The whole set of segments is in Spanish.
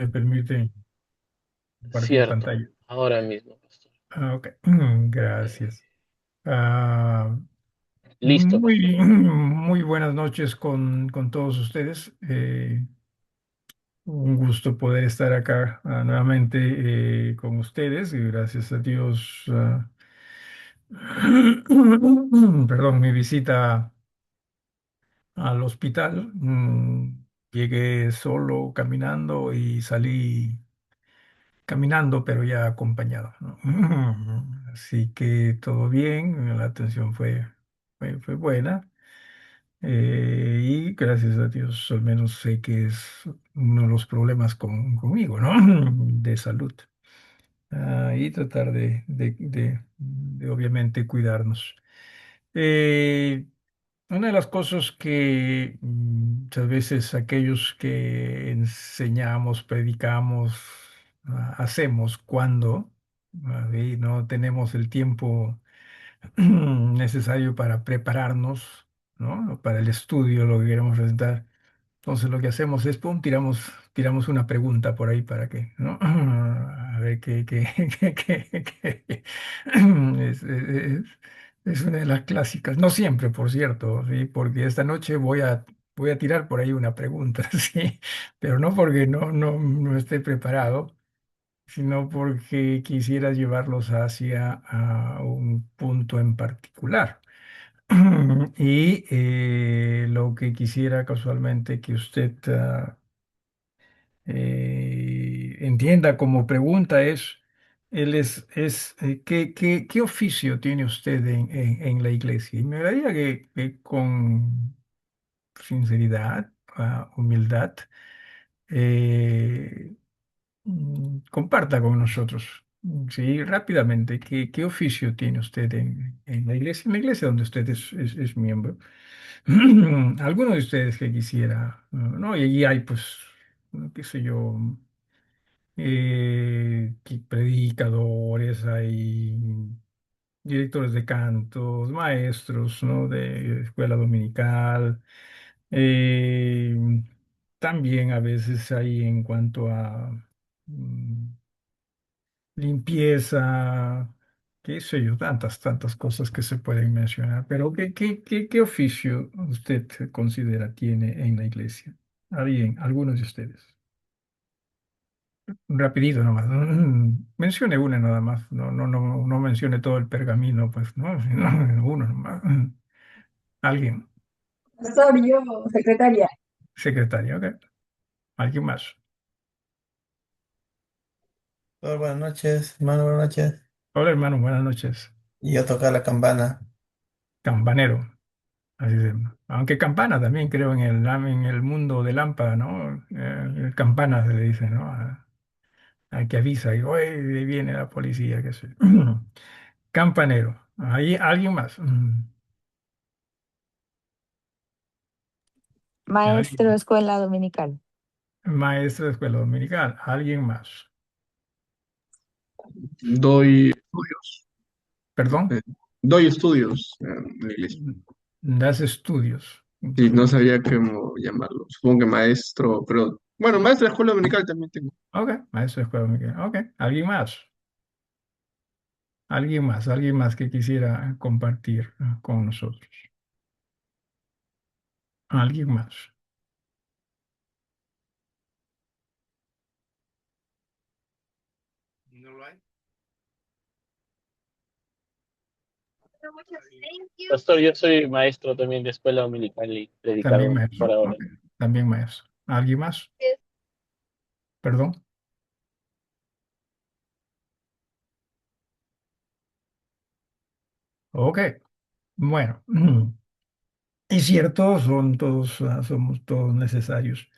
me permite compartir Cierto, pantalla. ahora mismo, pastor. Ok, Eh, gracias. Ah, Listo, pastor. muy buenas noches con todos ustedes. Un gusto poder estar acá nuevamente con ustedes y gracias a Dios. Perdón, mi visita al hospital. Llegué solo caminando y salí caminando, pero ya acompañado, ¿no? Así que todo bien, la atención fue buena. Y gracias a Dios, al menos sé que es uno de los problemas conmigo, ¿no? De salud. Y tratar de obviamente cuidarnos. Eh, una de las cosas que muchas veces aquellos que enseñamos, predicamos, hacemos cuando no tenemos el tiempo necesario para prepararnos, ¿no? Para el estudio, lo que queremos presentar. Entonces lo que hacemos es, pum, tiramos una pregunta por ahí para que, ¿no? A ver qué. Es una de las clásicas. No siempre, por cierto, ¿sí? Porque esta noche voy a tirar por ahí una pregunta, ¿sí? Pero no porque no esté preparado, sino porque quisiera llevarlos hacia a un punto en particular. Y lo que quisiera casualmente que usted entienda como pregunta ¿qué oficio tiene usted en la iglesia? Y me gustaría que con sinceridad, humildad, eh, comparta con nosotros, sí, rápidamente, ¿qué oficio tiene usted en la iglesia donde usted es miembro? Alguno de ustedes que quisiera, ¿no? Y allí hay, pues, qué sé yo, predicadores, hay directores de cantos, maestros, ¿no? De escuela dominical. eh, También a veces hay en cuanto a mm, limpieza, qué sé yo, tantas cosas que se pueden mencionar. Pero ¿qué oficio usted considera tiene en la iglesia? Alguien, algunos de ustedes. Rapidito nomás. Mencione una nada más. No mencione todo el pergamino, pues, ¿no? Sino uno nomás. Alguien. Pastor, yo, secretaria. Secretaria, ¿ok? Alguien más. Hola, buenas noches, hermano, buenas noches. Hola, hermano, buenas noches. Y yo tocar la campana. Campanero. Así se llama. Aunque campana también creo en el mundo de lámpara, ¿no? Campana se le dice, ¿no? Al que avisa y, oye, ahí viene la policía, qué sé yo. Campanero. Ahí, alguien más. Maestro de Alguien. escuela dominical. Maestro de escuela dominical. Alguien más. Doy estudios. Perdón. eh, Doy estudios en la iglesia. Das estudios. Y Ok, no sabía cómo llamarlo. Supongo que maestro, pero bueno, maestro de escuela dominical también tengo. ok, maestro de escuela dominical. Ok, alguien más. Alguien más que quisiera compartir con nosotros. Alguien más. ¿No lo hay? Pastor, yo soy maestro también de escuela dominical y También predicador por maestro. ahora. Ok, también maestro. ¿Alguien más? Perdón. Ok, bueno. Es cierto, somos todos necesarios.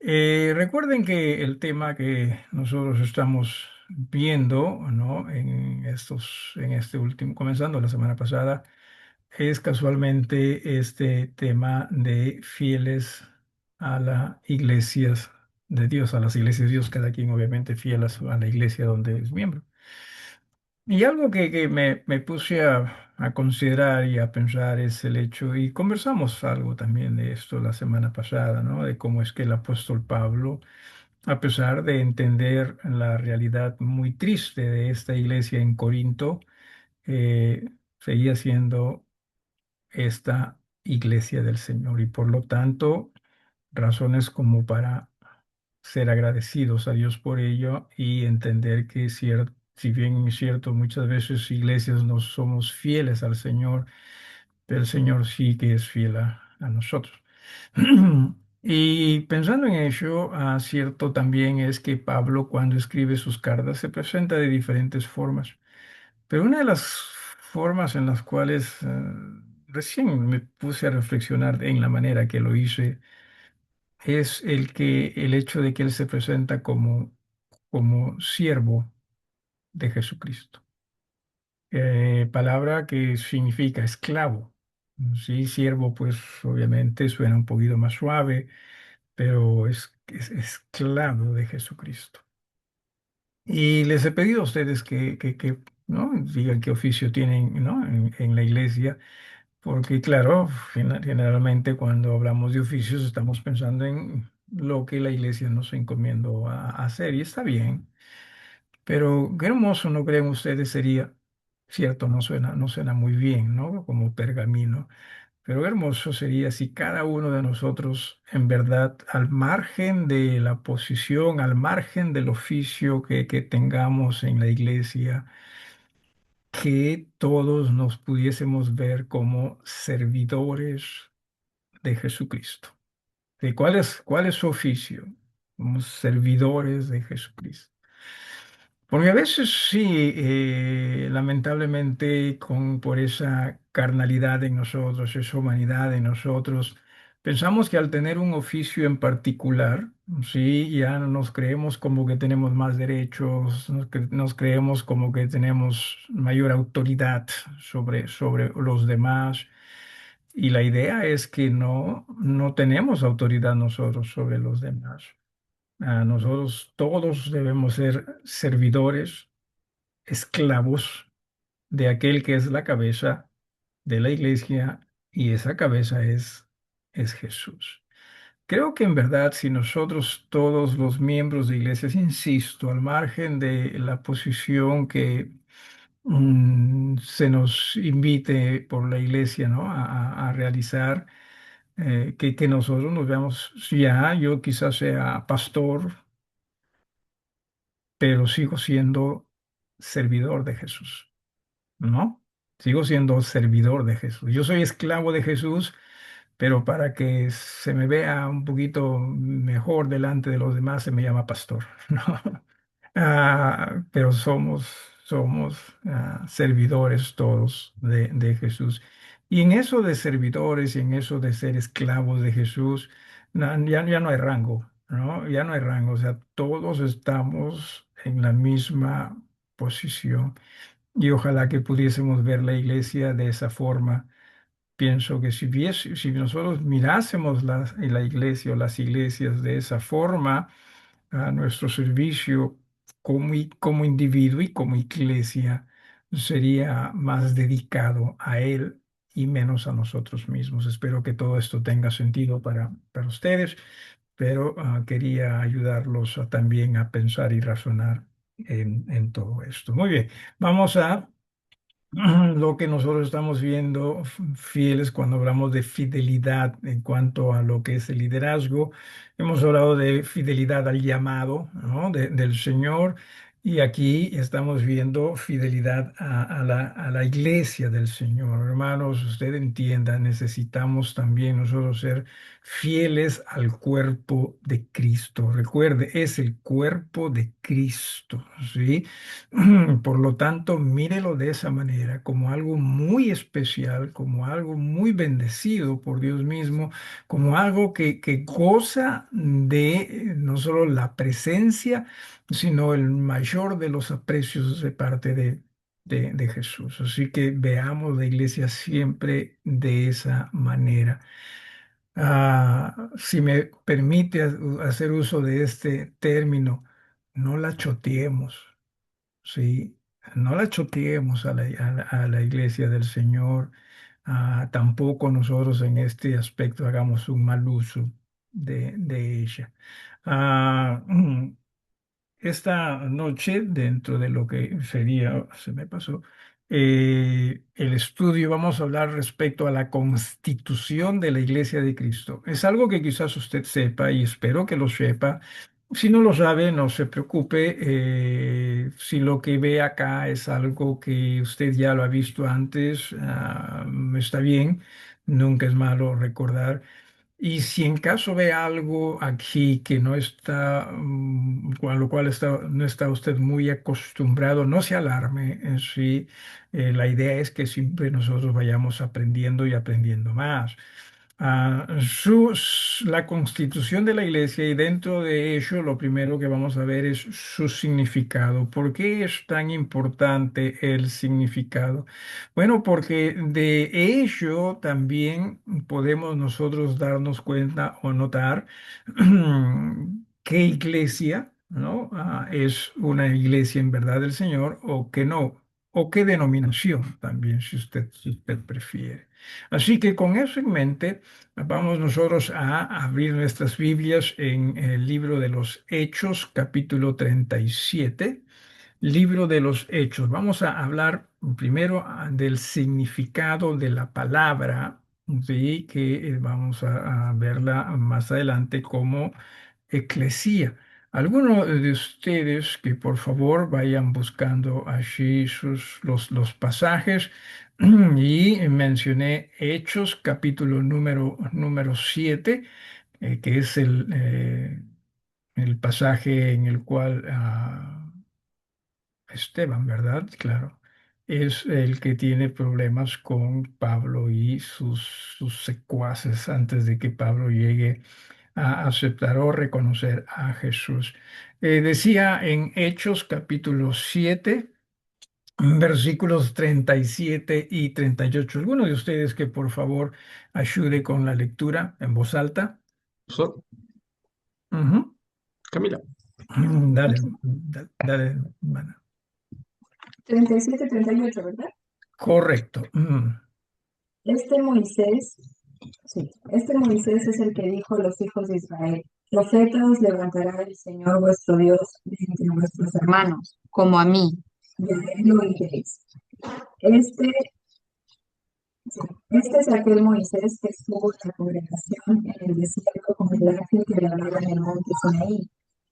Recuerden que el tema que nosotros estamos viendo, ¿no? En este último, comenzando la semana pasada, es casualmente este tema de fieles a las iglesias de Dios, a las iglesias de Dios, cada quien obviamente fiel a la iglesia donde es miembro. Y algo que me puse a considerar y a pensar es el hecho, y conversamos algo también de esto la semana pasada, ¿no? De cómo es que el apóstol Pablo a pesar de entender la realidad muy triste de esta iglesia en Corinto, seguía siendo esta iglesia del Señor y por lo tanto razones como para ser agradecidos a Dios por ello y entender que si bien es cierto, muchas veces iglesias no somos fieles al Señor, pero el Señor sí que es fiel a nosotros. Y pensando en ello, cierto también es que Pablo cuando escribe sus cartas se presenta de diferentes formas, pero una de las formas en las cuales recién me puse a reflexionar en la manera que lo hice es el hecho de que él se presenta como siervo de Jesucristo. Palabra que significa esclavo. Sí, siervo, pues obviamente suena un poquito más suave, pero es esclavo de Jesucristo. Y les he pedido a ustedes que, ¿no? Digan qué oficio tienen, ¿no? En la iglesia, porque claro, generalmente cuando hablamos de oficios estamos pensando en lo que la iglesia nos encomendó a hacer, y está bien, pero qué hermoso, ¿no creen ustedes? Sería, cierto, no suena muy bien, ¿no? Como pergamino. Pero hermoso sería si cada uno de nosotros, en verdad, al margen de la posición, al margen del oficio que tengamos en la iglesia, que todos nos pudiésemos ver como servidores de Jesucristo. ¿Cuál es su oficio? Como servidores de Jesucristo. Porque a veces sí, lamentablemente, por esa carnalidad en nosotros, esa humanidad en nosotros, pensamos que al tener un oficio en particular, sí, ya nos creemos como que tenemos más derechos, nos creemos como que tenemos mayor autoridad sobre los demás. Y la idea es que no tenemos autoridad nosotros sobre los demás. Nosotros todos debemos ser servidores, esclavos de aquel que es la cabeza de la iglesia y esa cabeza es Jesús. Creo que en verdad si nosotros todos los miembros de iglesias, insisto, al margen de la posición que se nos invite por la iglesia, ¿no? a realizar, que nosotros nos veamos, ya yo quizás sea pastor, pero sigo siendo servidor de Jesús, ¿no? Sigo siendo servidor de Jesús. Yo soy esclavo de Jesús, pero para que se me vea un poquito mejor delante de los demás, se me llama pastor, ¿no? Pero somos servidores todos de Jesús. Y en eso de servidores y en eso de ser esclavos de Jesús, ya no hay rango, ¿no? Ya no hay rango, o sea, todos estamos en la misma posición. Y ojalá que pudiésemos ver la iglesia de esa forma. Pienso que si nosotros mirásemos la iglesia o las iglesias de esa forma, a nuestro servicio como individuo y como iglesia sería más dedicado a Él y menos a nosotros mismos. Espero que todo esto tenga sentido para ustedes, pero quería ayudarlos también a pensar y razonar en todo esto. Muy bien, vamos a lo que nosotros estamos viendo fieles cuando hablamos de fidelidad en cuanto a lo que es el liderazgo. Hemos hablado de fidelidad al llamado, ¿no? del Señor, y aquí estamos viendo fidelidad a la iglesia del Señor. Hermanos, usted entienda, necesitamos también nosotros ser fieles al cuerpo de Cristo. Recuerde, es el cuerpo de Cristo, ¿sí? Por lo tanto, mírelo de esa manera, como algo muy especial, como algo muy bendecido por Dios mismo, como algo que goza de no solo la presencia, sino el mayor de los aprecios de parte de Jesús. Así que veamos la iglesia siempre de esa manera. Si me permite hacer uso de este término, no la choteemos. Sí, no la choteemos a la iglesia del Señor. Tampoco nosotros en este aspecto hagamos un mal uso de ella. Ah, esta noche, dentro de lo que sería, se me pasó, el estudio, vamos a hablar respecto a la constitución de la Iglesia de Cristo. Es algo que quizás usted sepa y espero que lo sepa. Si no lo sabe, no se preocupe. Si lo que ve acá es algo que usted ya lo ha visto antes, está bien. Nunca es malo recordar. Y si en caso ve algo aquí que no está, con lo cual no está usted muy acostumbrado, no se alarme. Sí, la idea es que siempre nosotros vayamos aprendiendo y aprendiendo más. La constitución de la iglesia y dentro de ello lo primero que vamos a ver es su significado. ¿Por qué es tan importante el significado? Bueno, porque de ello también podemos nosotros darnos cuenta o notar qué iglesia, ¿no? Es una iglesia en verdad del Señor o que no, o qué denominación también, si usted prefiere. Así que con eso en mente, vamos nosotros a abrir nuestras Biblias en el libro de los Hechos, capítulo 37. Libro de los Hechos. Vamos a hablar primero del significado de la palabra, ¿sí? Que vamos a verla más adelante como eclesía. Algunos de ustedes que por favor vayan buscando allí los pasajes y mencioné Hechos, capítulo número 7, que es el pasaje en el cual Esteban, ¿verdad? Claro. Es el que tiene problemas con Pablo y sus secuaces antes de que Pablo llegue a aceptar o reconocer a Jesús. Decía en Hechos capítulo 7, versículos 37 y 38. ¿Alguno de ustedes que por favor ayude con la lectura en voz alta? Profesor, Ujú. Camila. Dale, dale, hermana. 37, 38, ¿verdad? Correcto. Este Moisés, sí, este Moisés es el que dijo a los hijos de Israel: Profeta os levantará el Señor vuestro Dios de entre vuestros hermanos, como a mí, y a él oiréis. Este, sí, este es aquel Moisés que estuvo en la congregación en el desierto con el ángel que le hablaba en el monte Sinaí,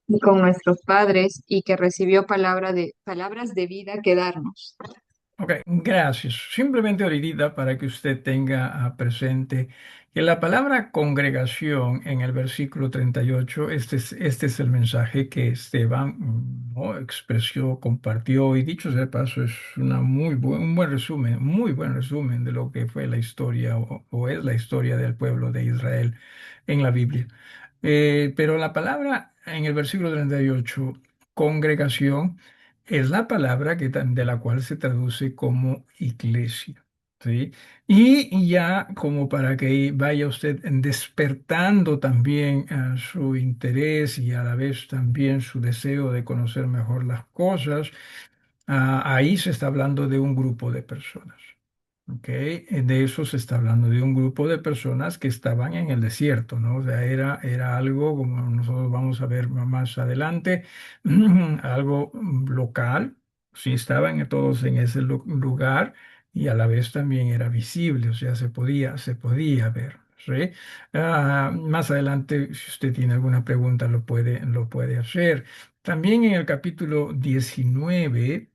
y con nuestros padres, y que recibió palabras de vida que darnos. Ok, gracias. Simplemente ahorita para que usted tenga presente que la palabra congregación en el versículo 38, este es el mensaje que Esteban, ¿no? expresó, compartió y dicho sea de paso, es un buen resumen, muy buen resumen de lo que fue la historia o es la historia del pueblo de Israel en la Biblia. Pero la palabra en el versículo 38, congregación, es la palabra de la cual se traduce como iglesia. ¿Sí? Y ya como para que vaya usted despertando también su interés y a la vez también su deseo de conocer mejor las cosas, ahí se está hablando de un grupo de personas. ¿Ok? De eso se está hablando, de un grupo de personas que estaban en el desierto, ¿no? O sea, era algo, como nosotros vamos a ver más adelante, algo local, sí estaban todos en ese lugar y a la vez también era visible, o sea, se podía ver, ¿sí? Más adelante, si usted tiene alguna pregunta, lo puede hacer. También en el capítulo 19.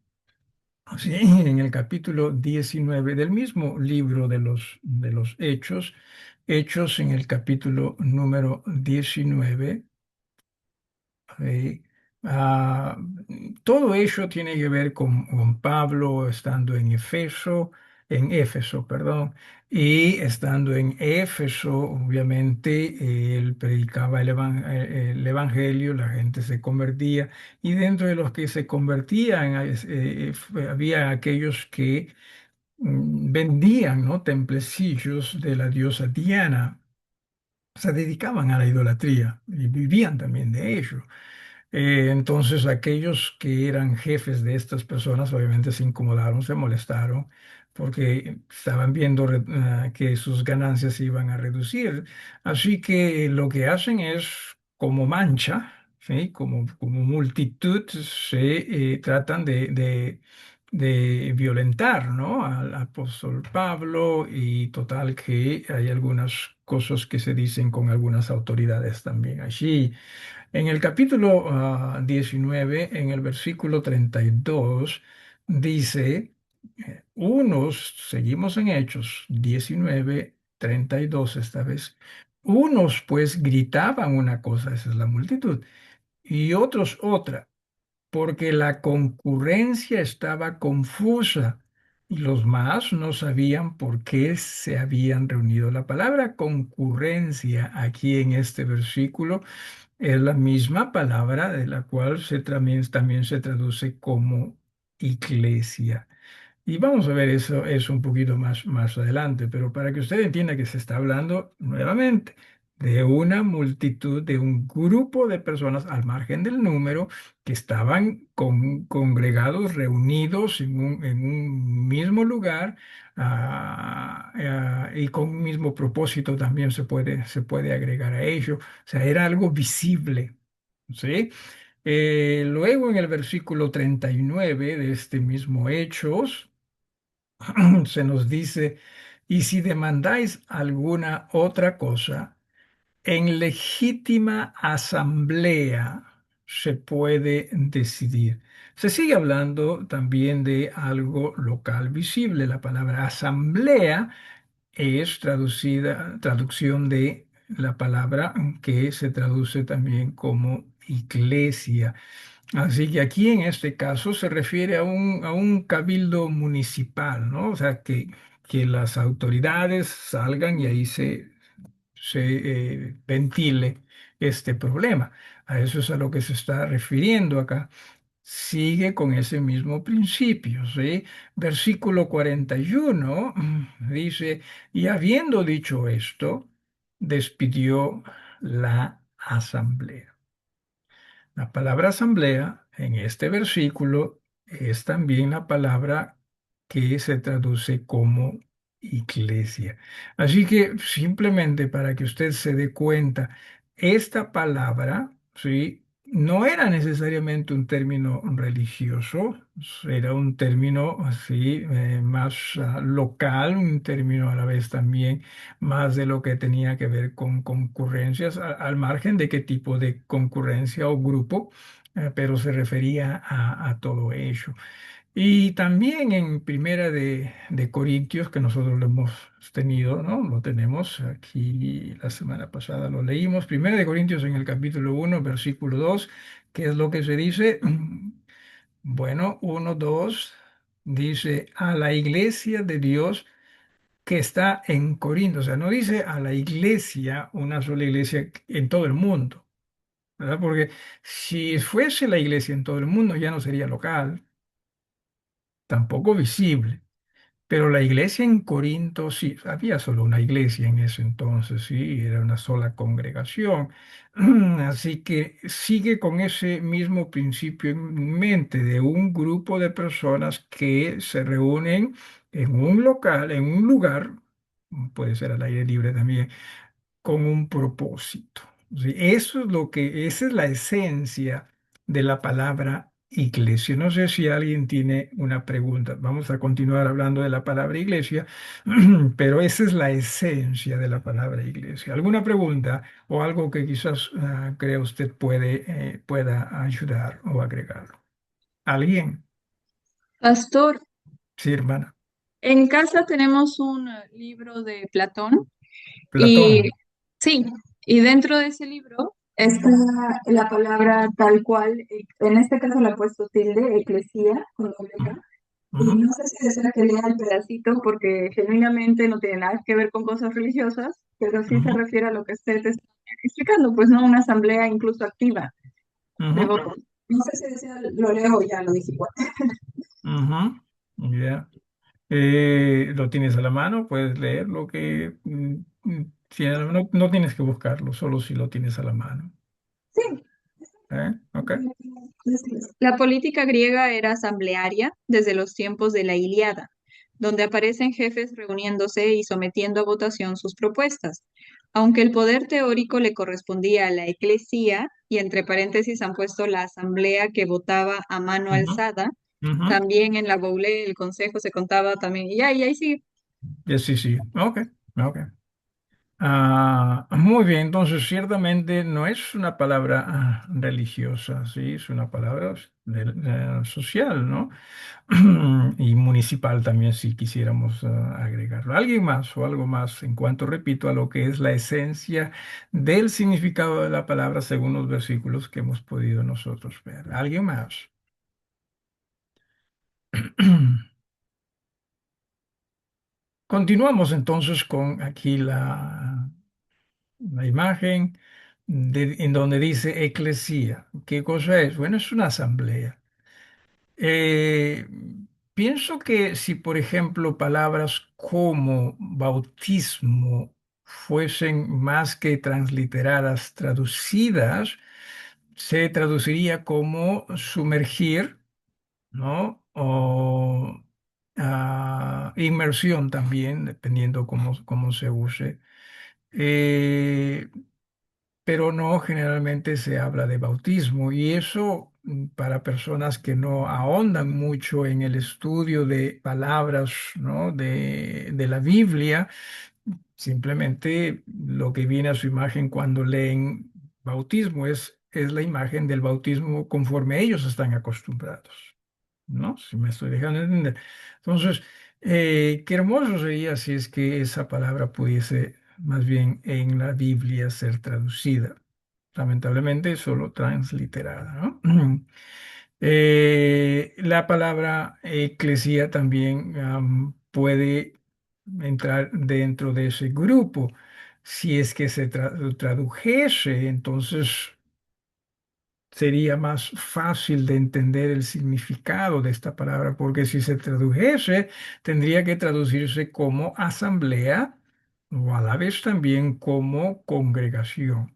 Sí, en el capítulo 19 del mismo libro de los Hechos, Hechos en el capítulo número 19, eh, ah, todo ello tiene que ver con Pablo estando en Éfeso, perdón, y estando en Éfeso, obviamente, él predicaba el evangelio, la gente se convertía, y dentro de los que se convertían, había aquellos que vendían, ¿no? Templecillos de la diosa Diana, se dedicaban a la idolatría y vivían también de ello. Entonces aquellos que eran jefes de estas personas obviamente se incomodaron, se molestaron, porque estaban viendo que sus ganancias se iban a reducir. Así que lo que hacen es como mancha, ¿sí? Como multitud, se tratan de violentar, ¿no? Al apóstol Pablo y total que hay algunas cosas que se dicen con algunas autoridades también allí. En el capítulo 19, en el versículo 32, dice, unos, seguimos en Hechos 19, 32 esta vez, unos pues gritaban una cosa, esa es la multitud, y otros otra, porque la concurrencia estaba confusa y los más no sabían por qué se habían reunido. La palabra concurrencia aquí en este versículo es la misma palabra de la cual también se traduce como iglesia. Y vamos a ver eso un poquito más adelante, pero para que usted entienda que se está hablando nuevamente de una multitud, de un grupo de personas al margen del número que estaban congregados, reunidos en un mismo lugar y con un mismo propósito también se puede agregar a ello. O sea, era algo visible, ¿sí? Luego en el versículo 39 de este mismo Hechos, se nos dice, y si demandáis alguna otra cosa, en legítima asamblea se puede decidir. Se sigue hablando también de algo local visible. La palabra asamblea es traducción de la palabra que se traduce también como iglesia. Así que aquí en este caso se refiere a un cabildo municipal, ¿no? O sea, que las autoridades salgan y ahí se ventile este problema. A eso es a lo que se está refiriendo acá. Sigue con ese mismo principio, ¿sí? Versículo 41 dice, y habiendo dicho esto, despidió la asamblea. La palabra asamblea en este versículo es también la palabra que se traduce como iglesia. Así que simplemente para que usted se dé cuenta, esta palabra, ¿sí? No era necesariamente un término religioso, era un término así más local, un término a la vez también más de lo que tenía que ver con concurrencias, al margen de qué tipo de concurrencia o grupo, pero se refería a todo ello. Y también en Primera de Corintios, que nosotros lo hemos tenido, ¿no? Lo tenemos aquí la semana pasada, lo leímos. Primera de Corintios en el capítulo 1, versículo 2, ¿qué es lo que se dice? Bueno, 1, 2, dice, a la iglesia de Dios que está en Corinto. O sea, no dice a la iglesia, una sola iglesia en todo el mundo, ¿verdad? Porque si fuese la iglesia en todo el mundo ya no sería local, tampoco visible. Pero la iglesia en Corinto, sí, había solo una iglesia en ese entonces, sí, era una sola congregación. Así que sigue con ese mismo principio en mente de un grupo de personas que se reúnen en un local, en un lugar, puede ser al aire libre también, con un propósito. ¿Sí? Esa es la esencia de la palabra iglesia. No sé si alguien tiene una pregunta. Vamos a continuar hablando de la palabra iglesia, pero esa es la esencia de la palabra iglesia. ¿Alguna pregunta o algo que quizás crea usted pueda ayudar o agregar? ¿Alguien? Pastor, Sí, hermana. en casa tenemos un libro de Platón y Platón. sí, y dentro de ese libro está la palabra tal cual, en este caso la he puesto tilde, eclesía, con doble K. Y Ujú, no sé si desea que lea el pedacito porque genuinamente no tiene nada que ver con cosas religiosas, pero sí se ujú, refiere a lo que usted está explicando, pues no una asamblea incluso activa de ujú, votos. No sé si desea, lo leo o ya lo dije igual. ujú. Ya. Lo tienes a la mano, puedes leer lo que tienes a la mano. No tienes que buscarlo, solo si lo tienes a la mano. Sí. ¿Ok? La política griega era asamblearia desde los tiempos de la Ilíada, donde aparecen jefes reuniéndose y sometiendo a votación sus propuestas. Aunque el poder teórico le correspondía a la eclesía, y entre paréntesis han puesto la asamblea que votaba a mano Ujú, alzada, ujú. también en la Boulé el consejo se contaba también, y ahí sigue. Sí, sí. Ok, ok. Muy bien, entonces ciertamente no es una palabra religiosa, sí, es una palabra social, ¿no? Y municipal también, si quisiéramos agregarlo. ¿Alguien más o algo más en cuanto, repito, a lo que es la esencia del significado de la palabra según los versículos que hemos podido nosotros ver? ¿Alguien más? Continuamos entonces con aquí la imagen en donde dice eclesía. ¿Qué cosa es? Bueno, es una asamblea. Eh, Pienso que si, por ejemplo, palabras como bautismo fuesen más que transliteradas, traducidas, se traduciría como sumergir, ¿no? O inmersión también, dependiendo cómo se use. Eh, pero no generalmente se habla de bautismo y eso para personas que no ahondan mucho en el estudio de palabras, ¿no? de la Biblia, simplemente lo que viene a su imagen cuando leen bautismo es la imagen del bautismo conforme ellos están acostumbrados, ¿no? Si me estoy dejando entender. Entonces, qué hermoso sería si es que esa palabra pudiese más bien en la Biblia ser traducida. Lamentablemente, solo transliterada, ¿no? La palabra eclesía también puede entrar dentro de ese grupo. Si es que se tradujese, entonces sería más fácil de entender el significado de esta palabra, porque si se tradujese, tendría que traducirse como asamblea o a la vez también como congregación.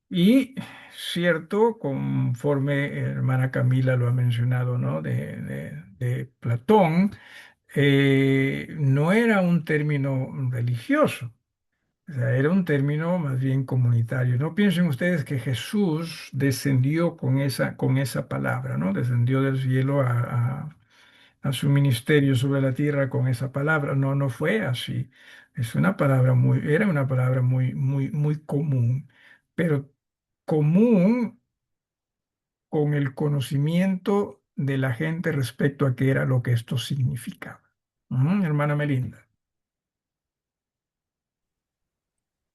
Y cierto, conforme hermana Camila lo ha mencionado, ¿no? De Platón, no era un término religioso. O sea, era un término más bien comunitario. No piensen ustedes que Jesús descendió con esa palabra, ¿no? Descendió del cielo a su ministerio sobre la tierra con esa palabra. No, no fue así. Es una palabra era una palabra muy común, pero común con el conocimiento de la gente respecto a qué era lo que esto significaba. Ujú, hermana Melinda.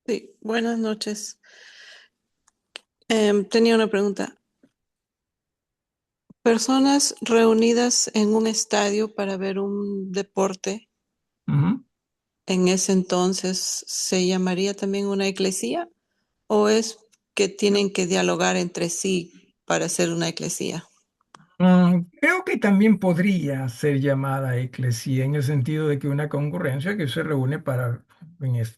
Sí, buenas noches. Tenía una pregunta. Personas reunidas en un estadio para ver un deporte, Ujú. ¿en ese entonces se llamaría también una eclesía o es que tienen que dialogar entre sí para ser una eclesía? Creo que también podría ser llamada eclesía en el sentido de que una concurrencia que se reúne para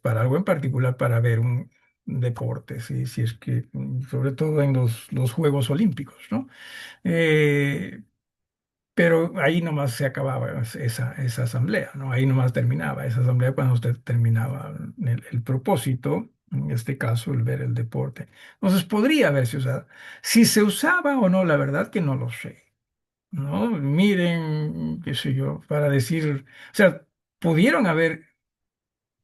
algo en particular, para ver un deporte, si es que, sobre todo en los Juegos Olímpicos, ¿no? Eh, pero ahí nomás se acababa esa asamblea, ¿no? Ahí nomás terminaba esa asamblea cuando usted terminaba el propósito, en este caso, el ver el deporte. Entonces podría haberse usado. Si se usaba o no, la verdad que no lo sé. ¿No? Miren, qué sé yo, para decir, o sea, pudieron haber,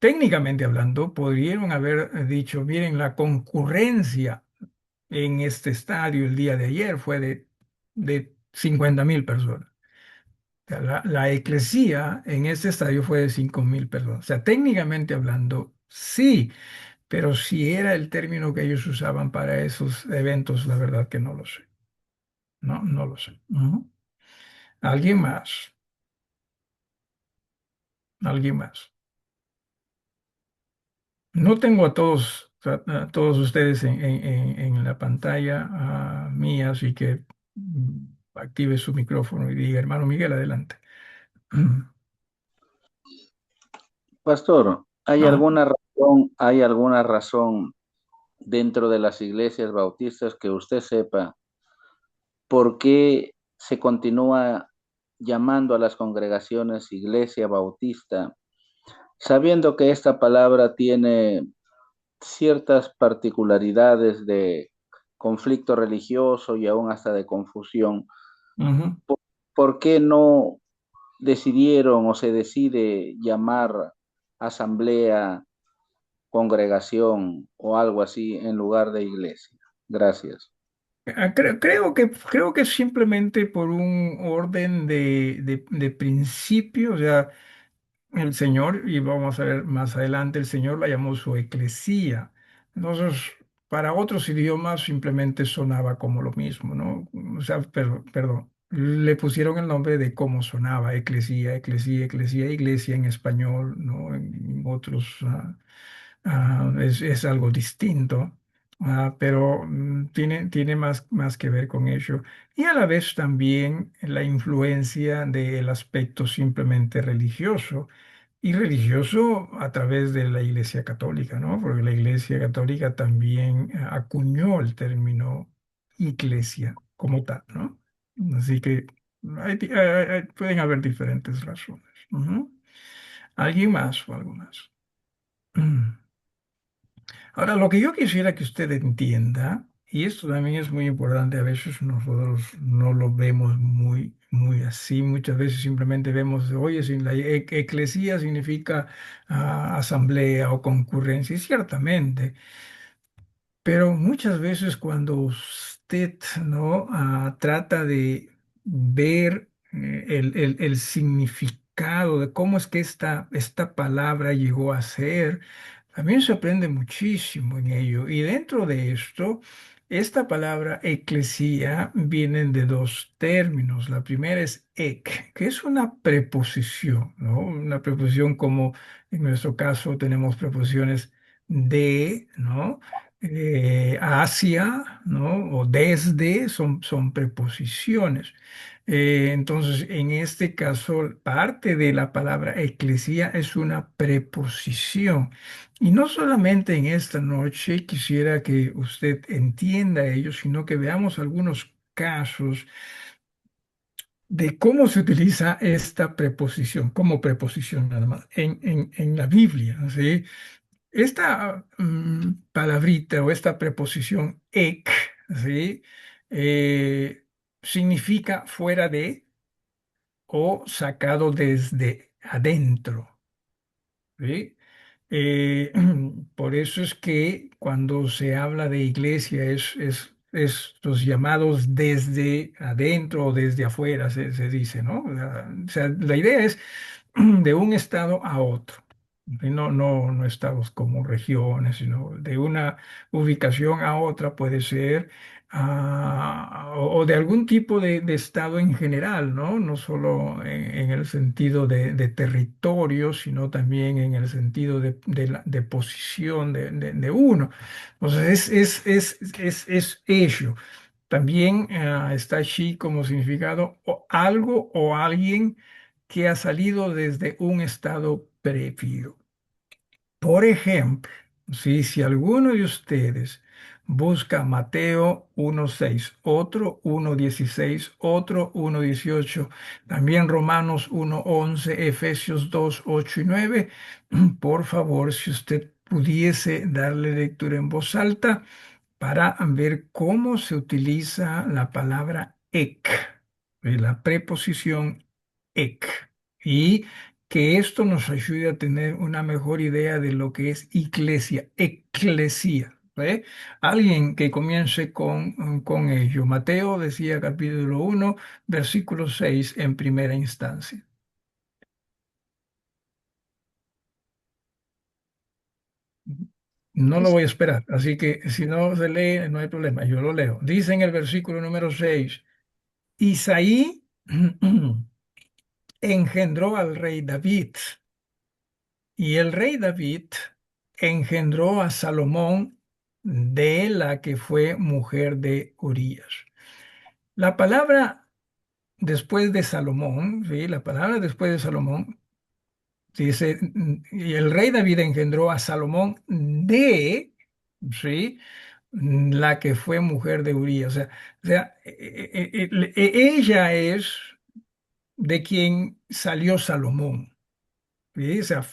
técnicamente hablando, pudieron haber dicho, miren, la concurrencia en este estadio el día de ayer fue de 50.000 personas. O sea, la eclesía en este estadio fue de 5.000 personas. O sea, técnicamente hablando, sí, pero si era el término que ellos usaban para esos eventos, la verdad que no lo sé. No, no lo sé. Ujú. ¿Alguien más? ¿Alguien más? No tengo a todos ustedes en la pantalla mía, así que active su micrófono y diga, hermano Miguel, adelante. Pastor, Ajá. hay alguna razón dentro de las iglesias bautistas que usted sepa por qué se continúa llamando a las congregaciones iglesia bautista, sabiendo que esta palabra tiene ciertas particularidades de conflicto religioso y aún hasta de confusión. Ujú. ¿Por qué no decidieron o se decide llamar asamblea, congregación o algo así en lugar de iglesia? Gracias. Creo que simplemente por un orden de principio, o sea, el Señor, y vamos a ver más adelante, el Señor la llamó su eclesía. Entonces, para otros idiomas simplemente sonaba como lo mismo, ¿no? O sea, perdón, le pusieron el nombre de cómo sonaba, eclesía, eclesía, eclesía, iglesia en español, ¿no? En otros es algo distinto, pero tiene más que ver con ello. Y a la vez también la influencia del aspecto simplemente religioso y religioso a través de la Iglesia Católica, ¿no? Porque la Iglesia Católica también acuñó el término iglesia como tal, ¿no? Así que pueden haber diferentes razones. Ujú. ¿Alguien más o algo más? Ahora, lo que yo quisiera que usted entienda, y esto también es muy importante, a veces nosotros no lo vemos muy así, muchas veces simplemente vemos, oye, si la eclesía significa asamblea o concurrencia, y ciertamente, pero muchas veces cuando usted no trata de ver el significado de cómo es que esta palabra llegó a ser, también se aprende muchísimo en ello. Y dentro de esto, esta palabra eclesía viene de dos términos. La primera es ek, que es una preposición, ¿no? Una preposición como en nuestro caso tenemos preposiciones de, ¿no? Hacia, ¿no? O desde son preposiciones. Entonces, en este caso, parte de la palabra eclesía es una preposición. Y no solamente en esta noche quisiera que usted entienda ello, sino que veamos algunos casos de cómo se utiliza esta preposición, como preposición nada más, en la Biblia, ¿sí? Esta palabrita o esta preposición ek, ¿sí? Significa fuera de o sacado desde adentro, ¿sí? Eh, por eso es que cuando se habla de iglesia es los llamados desde adentro o desde afuera, se dice, ¿no? O sea, la idea es de un estado a otro. Y no estados como regiones, sino de una ubicación a otra puede ser, o de algún tipo de estado en general, ¿no? No solo en el sentido de territorio, sino también en el sentido de posición de uno. Entonces, es ello. También está allí como significado algo o alguien que ha salido desde un estado previo. Por ejemplo, si alguno de ustedes busca Mateo 1:6, otro 1:16, otro 1:18, también Romanos 1:11, Efesios 2:8 y 9, por favor, si usted pudiese darle lectura en voz alta para ver cómo se utiliza la palabra ek, la preposición ek, y que esto nos ayude a tener una mejor idea de lo que es iglesia, eclesía. ¿Ve? Alguien que comience con ello. Mateo decía capítulo 1, versículo 6 en primera instancia. No lo voy a esperar, así que si no se lee, no hay problema, yo lo leo. Dice en el versículo número 6: Isaí engendró al rey David, y el rey David engendró a Salomón de la que fue mujer de Urías. La palabra después de Salomón, ¿sí? La palabra después de Salomón dice, y el rey David engendró a Salomón de, ¿sí? La que fue mujer de Urías. Ella es de quien salió Salomón. ¿Sí? O sea,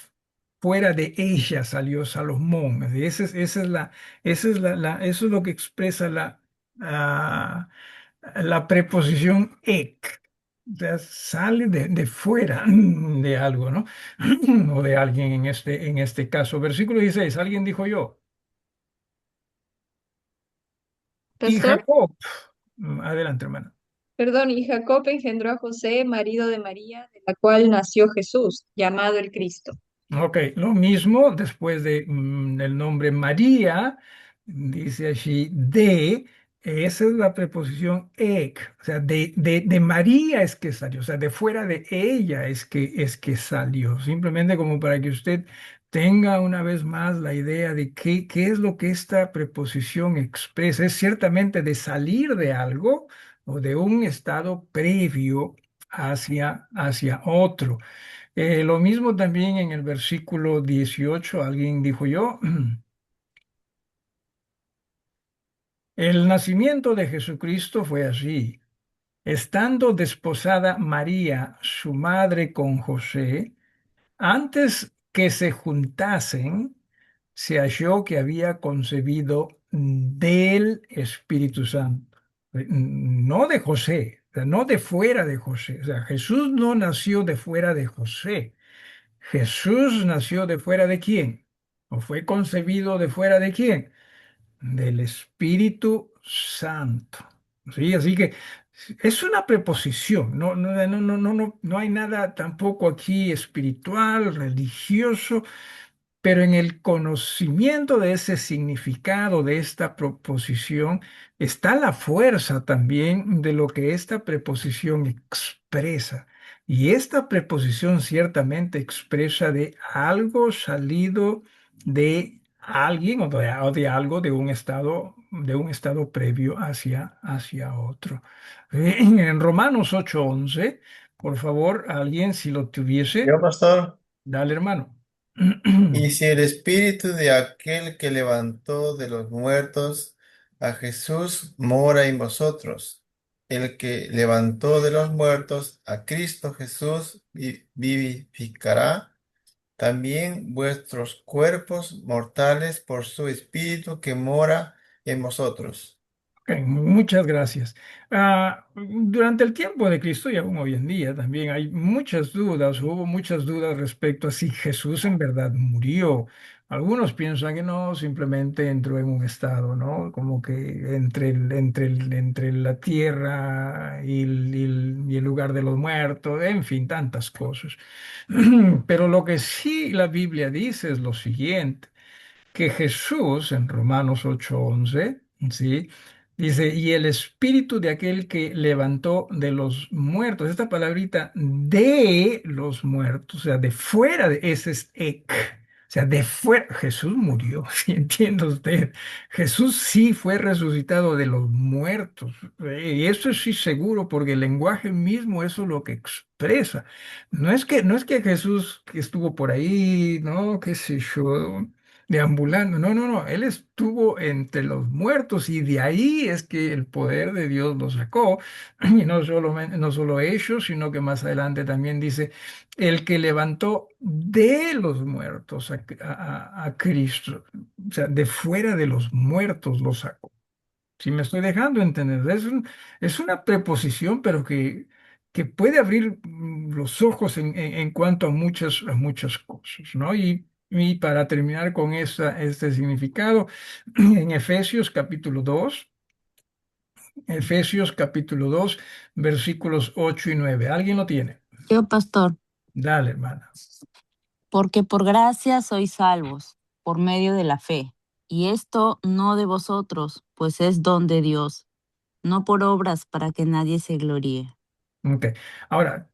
fuera de ella salió Salomón. Así, eso es lo que expresa ah, la preposición ek. O sea, sale de fuera de algo, ¿no? O de alguien en este caso. Versículo 16, alguien dijo yo. Y Pastor, Jacob, adelante, hermano. perdón, y Jacob engendró a José, marido de María, de la cual nació Jesús, llamado el Cristo. Ok, lo mismo después de el nombre María, dice allí esa es la preposición ek, o sea, de María es que salió, o sea, de fuera de ella es que salió, simplemente como para que usted tenga una vez más la idea de qué es lo que esta preposición expresa, es ciertamente de salir de algo o de un estado previo hacia otro. Lo mismo también en el versículo 18, alguien dijo yo, el nacimiento de Jesucristo fue así. Estando desposada María, su madre, con José, antes que se juntasen, se halló que había concebido del Espíritu Santo. No de José, o sea, no de fuera de José. O sea, Jesús no nació de fuera de José. Jesús nació de fuera de quién, o fue concebido de fuera de quién, del Espíritu Santo. Sí, así que es una preposición, no hay nada tampoco aquí espiritual, religioso, pero en el conocimiento de ese significado de esta proposición está la fuerza también de lo que esta preposición expresa. Y esta preposición ciertamente expresa de algo salido de alguien o de algo de un estado previo hacia otro. En Romanos 8:11, por favor, alguien si lo tuviese, Yo, pastor. dale, hermano. Y si el espíritu de aquel que levantó de los muertos a Jesús mora en vosotros, el que levantó de los muertos a Cristo Jesús vivificará también vuestros cuerpos mortales por su espíritu que mora en vosotros. Ok, muchas gracias. Durante el tiempo de Cristo y aún hoy en día también hay muchas dudas, hubo muchas dudas respecto a si Jesús en verdad murió. Algunos piensan que no, simplemente entró en un estado, ¿no? Como que entre la tierra y el lugar de los muertos, en fin, tantas cosas. Pero lo que sí la Biblia dice es lo siguiente que Jesús, en Romanos 8:11, ¿sí? Dice, y el espíritu de aquel que levantó de los muertos, esta palabrita de los muertos, o sea, de fuera de ese es ek, o sea, de fuera, Jesús murió, si entiende usted, Jesús sí fue resucitado de los muertos, y eso es sí seguro, porque el lenguaje mismo eso es lo que expresa. No es que Jesús que estuvo por ahí, no, qué sé yo, deambulando. No. Él estuvo entre los muertos y de ahí es que el poder de Dios lo sacó. Y no solo ellos, sino que más adelante también dice, el que levantó de los muertos a Cristo. O sea, de fuera de los muertos lo sacó. Si me estoy dejando entender, es una preposición, pero que puede abrir los ojos en cuanto a muchas cosas, ¿no? Y para terminar con este significado, en Efesios capítulo 2, versículos 8 y 9. ¿Alguien lo tiene? Yo, pastor, Dale, hermana. porque por gracia sois salvos, por medio de la fe. Y esto no de vosotros, pues es don de Dios, no por obras para que nadie se gloríe. Ok. Ahora,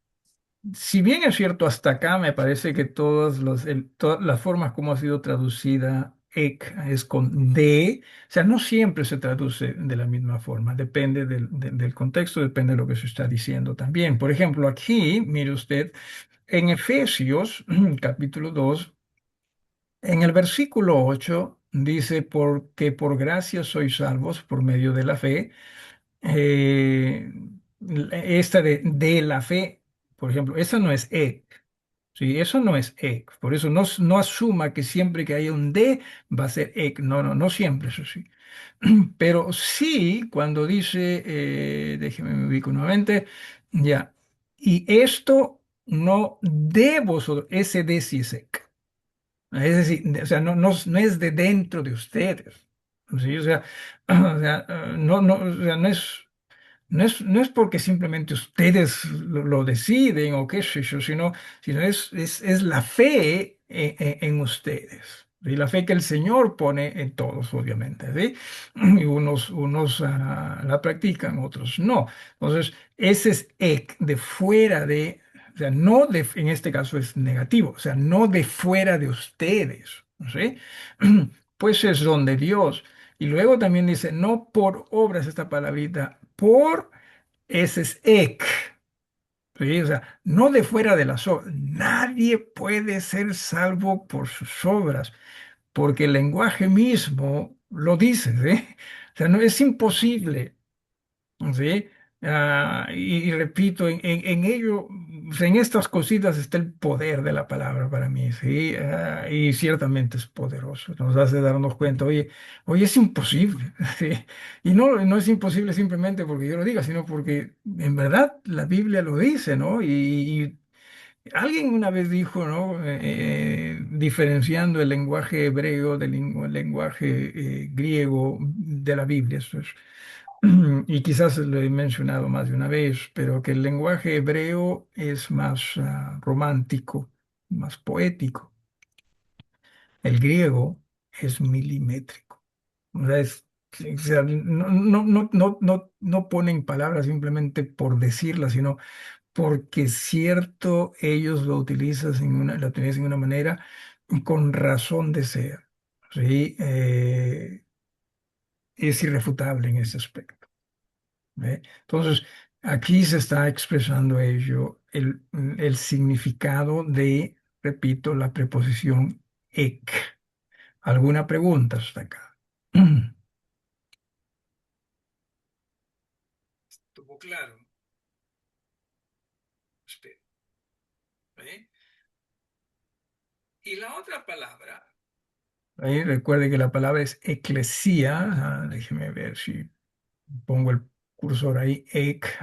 si bien es cierto, hasta acá me parece que todas las formas como ha sido traducida ek es con de, o sea, no siempre se traduce de la misma forma, depende del contexto, depende de lo que se está diciendo también. Por ejemplo, aquí, mire usted, en Efesios capítulo 2, en el versículo 8 dice, porque por gracia sois salvos por medio de la fe. eh, Esta de la fe, por ejemplo, esa no es ek. Sí, eso no es ek. Por eso no asuma que siempre que haya un de va a ser ek. No, no, no siempre, eso sí. Pero sí, cuando dice, déjeme me ubico nuevamente, ya, y esto no de vosotros, ese de sí es ek. Es decir, o sea, no es de dentro de ustedes. ¿Sí? O sea, o sea, no es porque simplemente ustedes lo deciden o qué sé yo, sino es la fe en ustedes. Y la fe que el Señor pone en todos, obviamente, ¿sí? Y unos la practican, otros no. Entonces, ese es de fuera de, o sea, no de, en este caso es negativo, o sea, no de fuera de ustedes, ¿sí? Pues es donde Dios. Y luego también dice, no por obras esta palabrita, por ese es ek. ¿Sí? O sea, no de fuera de las obras. Nadie puede ser salvo por sus obras, porque el lenguaje mismo lo dice, ¿sí? O sea, no es imposible. ¿Sí? Y repito, en ello, o sea, en estas cositas está el poder de la palabra para mí, ¿sí? Y ciertamente es poderoso, nos hace darnos cuenta, oye, es imposible, ¿sí? Y no es imposible simplemente porque yo lo diga, sino porque en verdad la Biblia lo dice, ¿no? Y alguien una vez dijo, ¿no? Diferenciando el lenguaje hebreo del lenguaje griego de la Biblia, eso es. Y quizás lo he mencionado más de una vez, pero que el lenguaje hebreo es más romántico, más poético. El griego es milimétrico. O sea, o sea, no ponen palabras simplemente por decirlas, sino porque cierto ellos lo utilizan de una manera con razón de ser. ¿Sí? Es irrefutable en ese aspecto. ¿Ve? Entonces, aquí se está expresando ello, el significado de, repito, la preposición ek. ¿Alguna pregunta hasta acá? ¿Estuvo claro? Espero, ¿ve? Y la otra palabra, ahí recuerde que la palabra es eclesía. Déjeme ver si pongo el cursor ahí,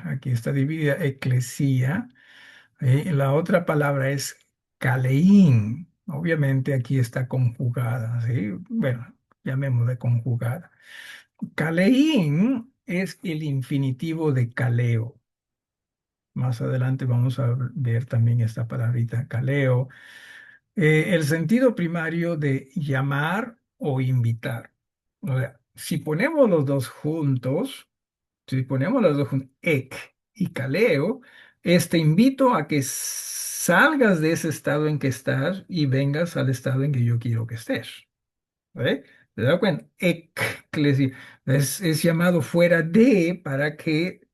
aquí está dividida, eclesía. La otra palabra es caleín. Obviamente aquí está conjugada, ¿sí? Bueno, llamémosla conjugada. Caleín es el infinitivo de caleo. Más adelante vamos a ver también esta palabrita caleo. El sentido primario de llamar o invitar. O sea, si ponemos los dos juntos, si ponemos las dos juntas, ek y kaleo, te invito a que salgas de ese estado en que estás y vengas al estado en que yo quiero que estés. ¿Vale? ¿Te das cuenta? Eclesia. Es llamado fuera de para que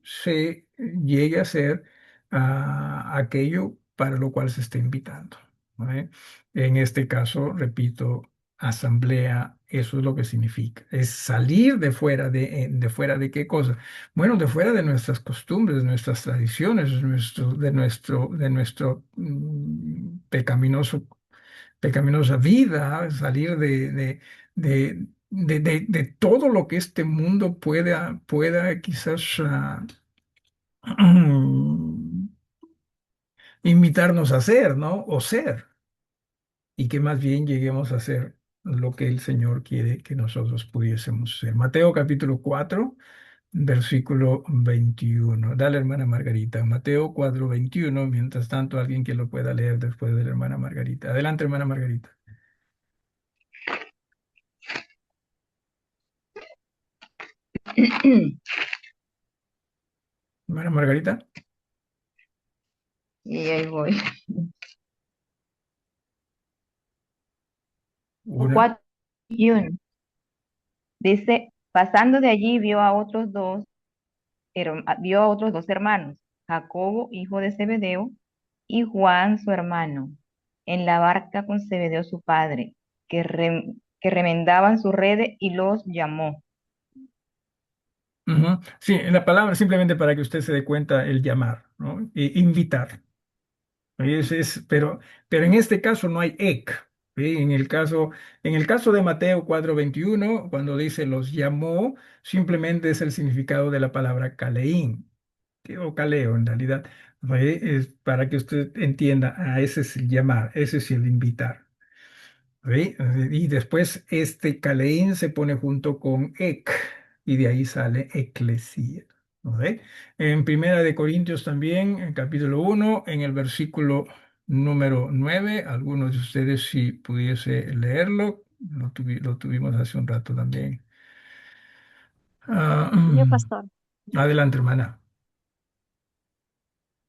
se llegue a ser aquello para lo cual se está invitando. ¿Vale? En este caso, repito, asamblea, eso es lo que significa. Es salir de fuera de qué cosa. Bueno, de fuera de nuestras costumbres, de nuestras tradiciones, de nuestro pecaminosa vida, salir de todo lo que este mundo pueda quizás invitarnos a hacer, ¿no? O ser, y que más bien lleguemos a ser lo que el Señor quiere que nosotros pudiésemos ser. Mateo capítulo 4, versículo 21. Dale, hermana Margarita. Mateo 4, 21. Mientras tanto, alguien que lo pueda leer después de la hermana Margarita. Adelante, hermana Margarita. Hermana Margarita. Y ahí voy. Una. 4:1. Dice, pasando de allí vio a otros dos hermanos, Jacobo, hijo de Zebedeo, y Juan, su hermano, en la barca con Zebedeo, su padre, que remendaban sus redes y los llamó. Ujú. Sí, en la palabra simplemente para que usted se dé cuenta el llamar, ¿no? Invitar. Pero en este caso no hay ek. ¿Sí? En el caso de Mateo 4:21, cuando dice los llamó, simplemente es el significado de la palabra kaleín, o caleo en realidad. ¿Sí? Es para que usted entienda, ese es el llamar, ese es el invitar. ¿Sí? Y después este Kaleín se pone junto con ek y de ahí sale eclesía. ¿Ok? En Primera de Corintios también, en capítulo 1, en el versículo número 9, algunos de ustedes si pudiese leerlo, lo tuvimos hace un rato también. Ah, Yo, pastor. adelante, hermana.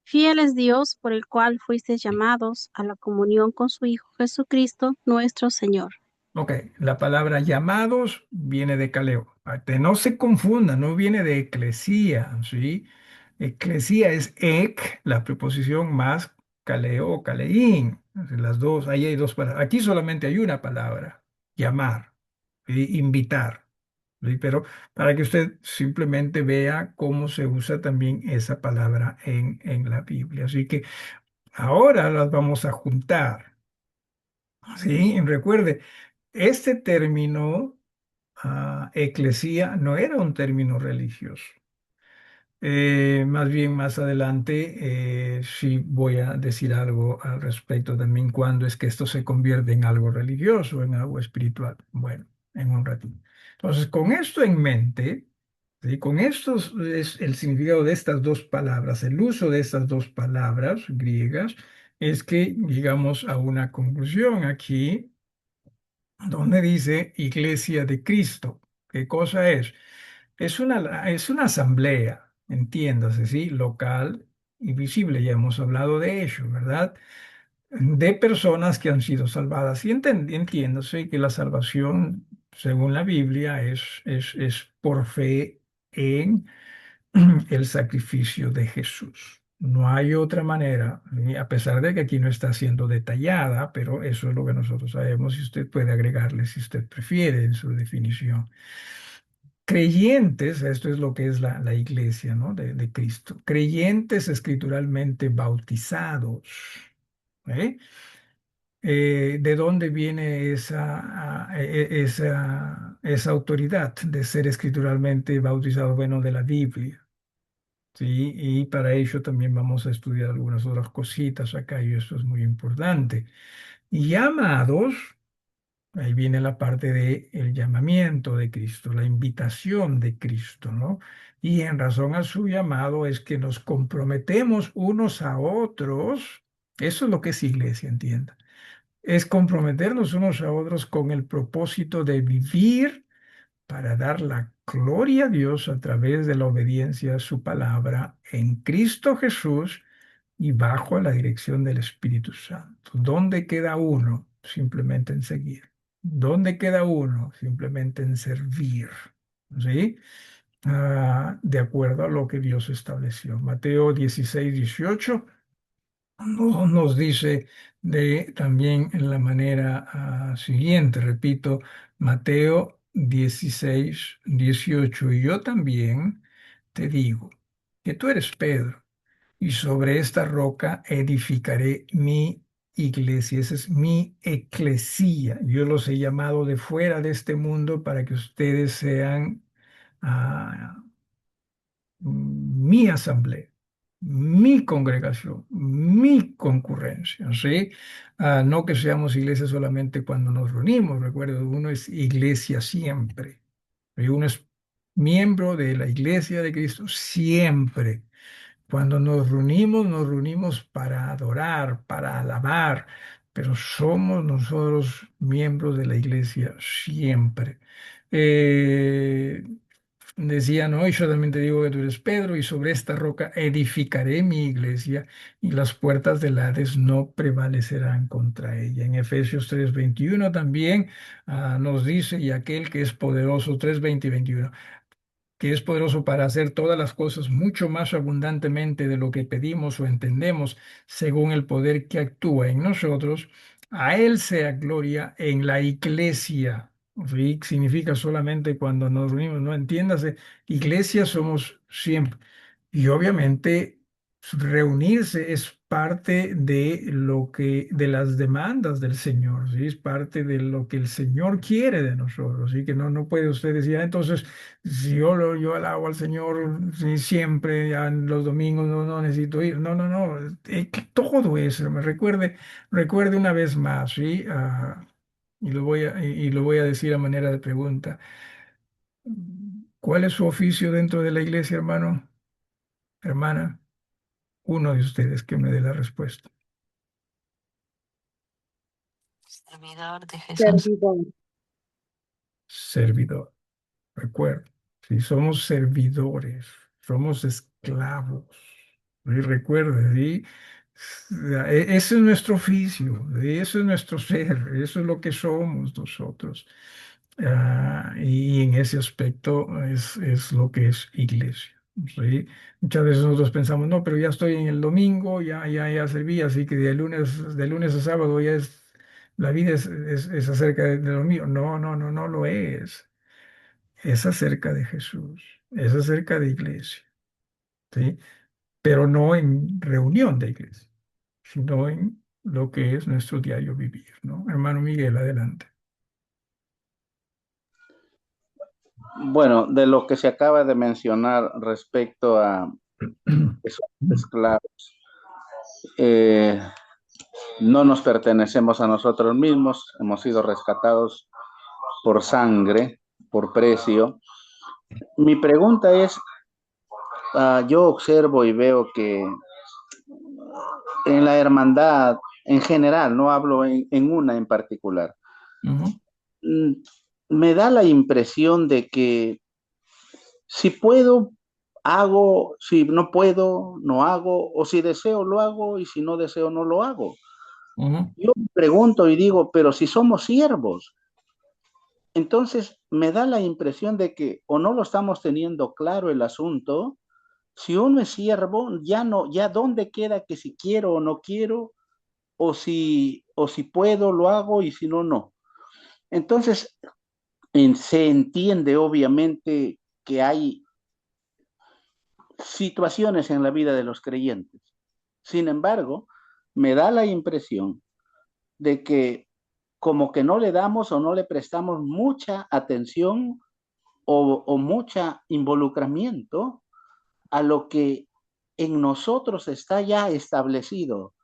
Fiel es Dios por el cual fuisteis llamados a la comunión con su Hijo Jesucristo, nuestro Señor. Ok, la palabra llamados viene de caleo. No se confunda, no viene de eclesía, ¿sí? Eclesía es ek, la preposición más caleo o caleín. Las dos, ahí hay dos palabras. Aquí solamente hay una palabra, llamar, ¿sí? Invitar, ¿sí? Pero para que usted simplemente vea cómo se usa también esa palabra en la Biblia. Así que ahora las vamos a juntar, ¿sí? Recuerde. Este término, eclesía, no era un término religioso. Más bien más adelante sí voy a decir algo al respecto también cuando es que esto se convierte en algo religioso, en algo espiritual. Bueno, en un ratito. Entonces, con esto en mente, ¿sí? Con esto es el significado de estas dos palabras, el uso de estas dos palabras griegas, es que llegamos a una conclusión aquí donde dice Iglesia de Cristo. ¿Qué cosa es? Es una asamblea, entiéndase, ¿sí? Local y visible, ya hemos hablado de ello, ¿verdad? De personas que han sido salvadas. Y entiéndase que la salvación, según la Biblia, es por fe en el sacrificio de Jesús. No hay otra manera, a pesar de que aquí no está siendo detallada, pero eso es lo que nosotros sabemos y usted puede agregarle si usted prefiere en su definición. Creyentes, esto es lo que es la iglesia, ¿no? de Cristo. Creyentes escrituralmente bautizados. ¿Eh? ¿De dónde viene esa autoridad de ser escrituralmente bautizado? Bueno, de la Biblia. Sí, y para ello también vamos a estudiar algunas otras cositas acá y esto es muy importante. Y llamados, ahí viene la parte de el llamamiento de Cristo, la invitación de Cristo, ¿no? Y en razón a su llamado es que nos comprometemos unos a otros. Eso es lo que es iglesia, entienda. Es comprometernos unos a otros con el propósito de vivir para dar la gloria a Dios a través de la obediencia a su palabra en Cristo Jesús y bajo la dirección del Espíritu Santo. ¿Dónde queda uno? Simplemente en seguir. ¿Dónde queda uno? Simplemente en servir. ¿Sí? De acuerdo a lo que Dios estableció. Mateo 16:18 nos dice también en la manera siguiente, repito, Mateo 16:18, y yo también te digo que tú eres Pedro, y sobre esta roca edificaré mi iglesia, esa es mi eclesía. Yo los he llamado de fuera de este mundo para que ustedes sean ah, mi asamblea, mi congregación, mi concurrencia, ¿sí? No que seamos iglesia solamente cuando nos reunimos, recuerdo, uno es iglesia siempre, y uno es miembro de la iglesia de Cristo siempre. Cuando nos reunimos para adorar, para alabar, pero somos nosotros miembros de la iglesia siempre. Eh, Decía, no, y yo también te digo que tú eres Pedro, y sobre esta roca edificaré mi iglesia, y las puertas del Hades no prevalecerán contra ella. En Efesios 3:21 también nos dice, y aquel que es poderoso, 3:20 y 21, que es poderoso para hacer todas las cosas mucho más abundantemente de lo que pedimos o entendemos, según el poder que actúa en nosotros, a Él sea gloria en la iglesia. ¿Sí? Significa solamente cuando nos reunimos, no entiéndase, iglesia somos siempre. Y obviamente reunirse es parte de las demandas del Señor, ¿sí? Es parte de lo que el Señor quiere de nosotros, ¿sí? Que no puede usted decir, "Ah, entonces, si yo alabo al Señor sí, siempre, ya en los domingos no necesito ir". No, no, no, que todo eso, recuerde una vez más, ¿sí? Y lo voy a decir a manera de pregunta. ¿Cuál es su oficio dentro de la iglesia, hermano, hermana? Uno de ustedes que me dé la respuesta. Servidor de Jesús. Servidor. Servidor. Recuerda, si somos servidores, somos esclavos. Y recuerde, ¿sí? Ese es nuestro oficio, ¿sí? Eso es nuestro ser, eso es lo que somos nosotros. Y en ese aspecto es lo que es iglesia. ¿Sí? Muchas veces nosotros pensamos, no, pero ya estoy en el domingo, ya serví, así que de lunes a sábado ya la vida es acerca de lo mío. No, no, no, no lo es. Es acerca de Jesús, es acerca de iglesia, ¿sí? Pero no en reunión de iglesia, sino en lo que es nuestro diario vivir, ¿no? Hermano Miguel, adelante. Bueno, de lo que se acaba de mencionar respecto a esos esclavos, eh, no nos pertenecemos a nosotros mismos, hemos sido rescatados por sangre, por precio. Mi pregunta es, yo observo y veo que en la hermandad, en general, no hablo en una en particular, Ujú, mm, me da la impresión de que si puedo, hago, si no puedo, no hago, o si deseo, lo hago, y si no deseo, no lo hago. ujú, Yo me pregunto y digo, pero si somos siervos, entonces me da la impresión de que o no lo estamos teniendo claro el asunto. Si uno es siervo, ya no, ya dónde queda que si quiero o no quiero, o si puedo, lo hago, y si no, no. Entonces, se entiende obviamente que hay situaciones en la vida de los creyentes. Sin embargo, me da la impresión de que como que no le damos o no le prestamos mucha atención o mucha involucramiento a lo que en nosotros está ya establecido.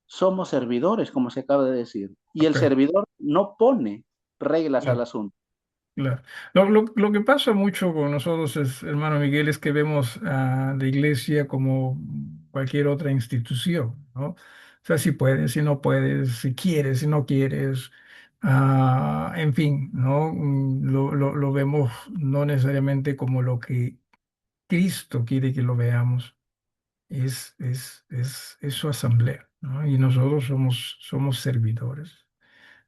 Somos servidores, como se acaba de decir, y el ok, servidor no pone reglas al claro, asunto. claro. Lo que pasa mucho con nosotros, hermano Miguel, es que vemos a la iglesia como cualquier otra institución, ¿no? O sea, si puedes, si no puedes, si quieres, si no quieres, en fin, ¿no? Lo vemos no necesariamente como lo que Cristo quiere que lo veamos. Es su asamblea, ¿no? Y nosotros somos servidores.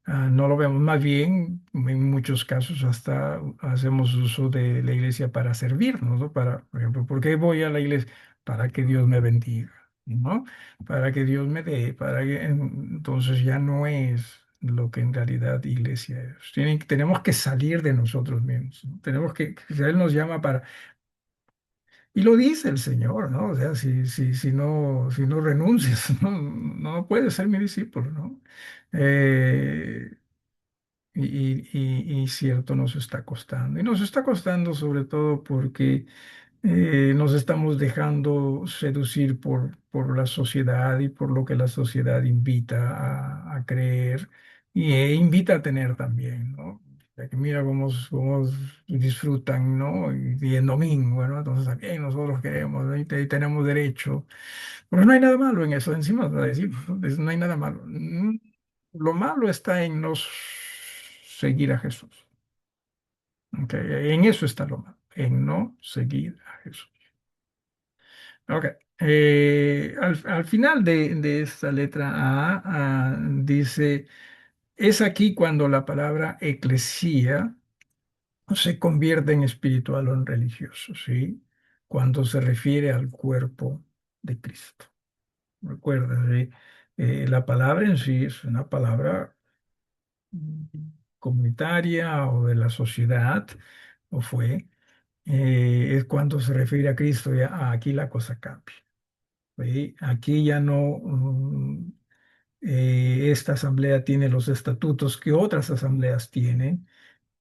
No lo vemos, más bien, en muchos casos hasta hacemos uso de la iglesia para servirnos, ¿no? Por ejemplo, ¿por qué voy a la iglesia? Para que Dios me bendiga, ¿no? Para que Dios me dé, entonces ya no es lo que en realidad iglesia es. Tenemos que salir de nosotros mismos, ¿no? Que Él nos llama para y lo dice el Señor, ¿no? O sea, si no renuncias, no puedes ser mi discípulo, ¿no? Eh, y cierto, nos está costando. Y nos está costando sobre todo porque nos estamos dejando seducir por la sociedad y por lo que la sociedad invita a creer invita a tener también, ¿no? O sea, que mira cómo disfrutan, ¿no? Y en domingo, ¿no? Entonces también nosotros queremos, ¿no? Y tenemos derecho. Pero no hay nada malo en eso, encima de decir, no hay nada malo. Lo malo está en no seguir a Jesús. ¿Ok? En eso está lo malo, en no seguir a Jesús. Ok. Al final de esta letra A, dice, es aquí cuando la palabra eclesía se convierte en espiritual o en religioso, ¿sí? Cuando se refiere al cuerpo de Cristo. Recuerda, ¿sí? La palabra en sí es una palabra comunitaria o de la sociedad, o fue, es cuando se refiere a Cristo, aquí la cosa cambia. ¿sí? Aquí ya no, esta asamblea tiene los estatutos que otras asambleas tienen.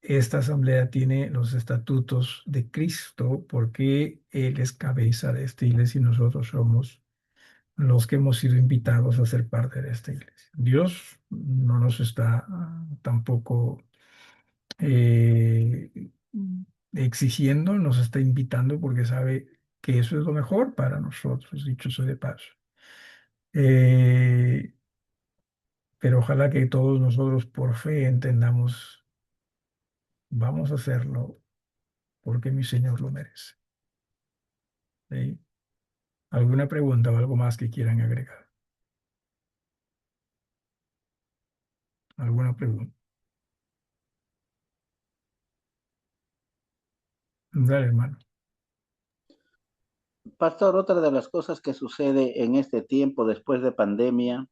Esta asamblea tiene los estatutos de Cristo porque Él es cabeza de esta iglesia y nosotros somos los que hemos sido invitados a ser parte de esta iglesia. Dios no nos está tampoco eh, exigiendo, nos está invitando porque sabe que eso es lo mejor para nosotros, dicho sea de paso. Eh, pero ojalá que todos nosotros por fe entendamos, vamos a hacerlo porque mi Señor lo merece. ¿Sí? ¿Alguna pregunta o algo más que quieran agregar? ¿Alguna pregunta? Dale, hermano. Pastor, otra de las cosas que sucede en este tiempo después de pandemia,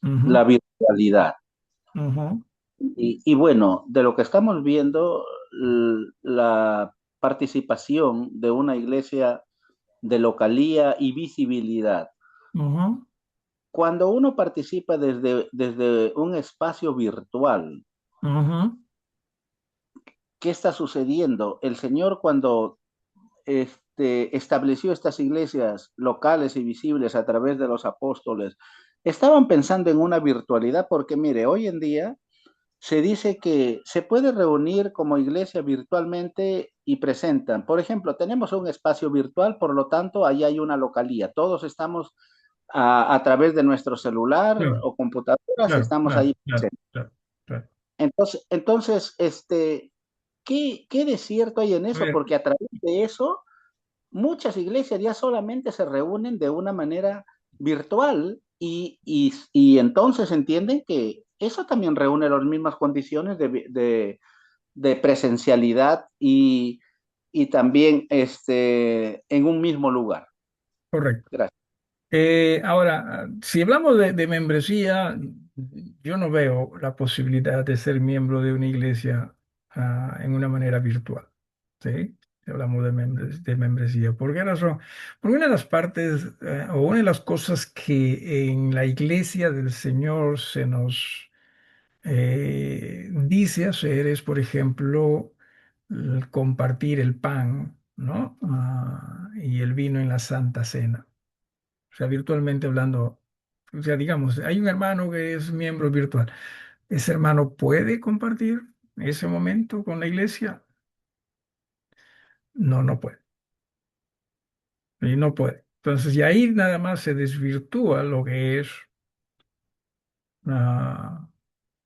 Ujú, la virtualidad. ujú, Y bueno, de lo que estamos viendo, la participación de una iglesia de localía y visibilidad. ujú, Cuando uno participa desde un espacio virtual, ujú, ¿qué está sucediendo? El Señor cuando estableció estas iglesias locales y visibles a través de los apóstoles, estaban pensando en una virtualidad porque mire, hoy en día se dice que se puede reunir como iglesia virtualmente y presentan. Por ejemplo, tenemos un espacio virtual, por lo tanto, ahí hay una localía. Todos estamos a través de nuestro celular claro, o computadoras, claro, estamos claro, ahí claro, presentes. claro, claro. Entonces, ¿qué de cierto hay en A eso? ver, Porque a través de eso, muchas iglesias ya solamente se reúnen de una manera virtual y entonces entienden que eso también reúne las mismas condiciones de presencialidad y también en un mismo lugar. correcto. Gracias. Ahora, si hablamos de membresía, yo no veo la posibilidad de ser miembro de una iglesia en una manera virtual. ¿Sí? Si hablamos de membresía. ¿Por qué razón? Porque una de las partes o una de las cosas que en la iglesia del Señor se nos dice hacer es, por ejemplo, el compartir el pan, ¿no? Y el vino en la Santa Cena. O sea, virtualmente hablando, o sea, digamos, hay un hermano que es miembro virtual. ¿Ese hermano puede compartir ese momento con la iglesia? No, no puede. Y no puede. Entonces, y ahí nada más se desvirtúa lo que es, ah,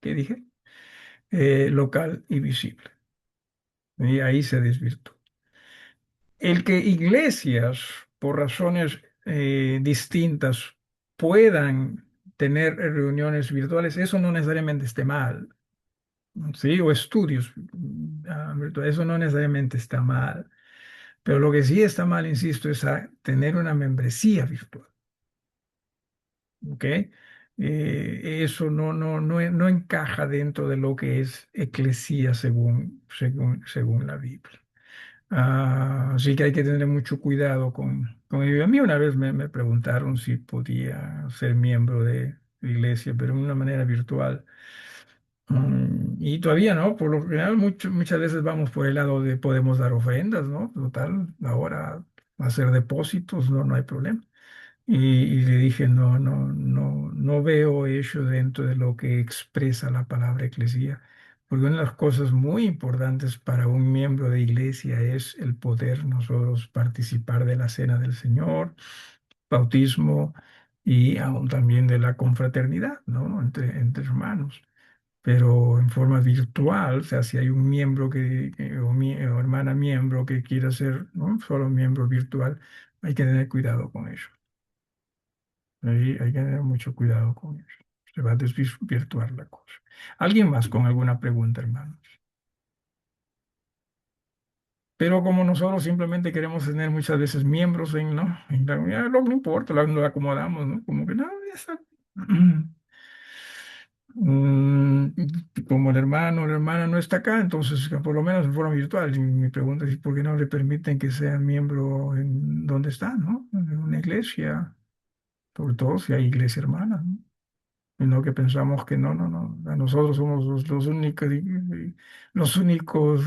¿qué dije? Local y visible. Y ahí se desvirtúa. El que iglesias, por razones distintas, puedan tener reuniones virtuales, eso no necesariamente esté mal. Sí, o estudios virtuales, eso no necesariamente está mal, pero lo que sí está mal, insisto, es tener una membresía virtual, ¿ok? Eso no encaja dentro de lo que es eclesía según la Biblia. Así que hay que tener mucho cuidado con ello. A mí una vez me preguntaron si podía ser miembro de la iglesia, pero de una manera virtual. Y todavía no, por lo general muchas veces vamos por el lado de podemos dar ofrendas, ¿no? Total, ahora hacer depósitos, no hay problema. Y le dije, no veo eso dentro de lo que expresa la palabra eclesía, porque una de las cosas muy importantes para un miembro de iglesia es el poder nosotros participar de la cena del Señor, bautismo y aún también de la confraternidad, ¿no? Entre hermanos, pero en forma virtual. O sea, si hay un miembro o hermana miembro que quiera ser, ¿no? Solo miembro virtual, hay que tener cuidado con eso. Ahí hay que tener mucho cuidado con eso. Se va a desvirtuar la cosa. ¿Alguien más con alguna pregunta, hermanos? Pero como nosotros simplemente queremos tener muchas veces miembros ¿no? Ya no importa, lo acomodamos, ¿no? Como que no, ya está. Mm, Como el hermano o la hermana no está acá, entonces por lo menos en forma virtual. Y mi pregunta es, ¿por qué no le permiten que sea miembro en donde está, ¿no? En una iglesia. sobre todo si hay iglesia hermana, ¿no? Y no que pensamos que no, no, no, a nosotros somos los únicos, los únicos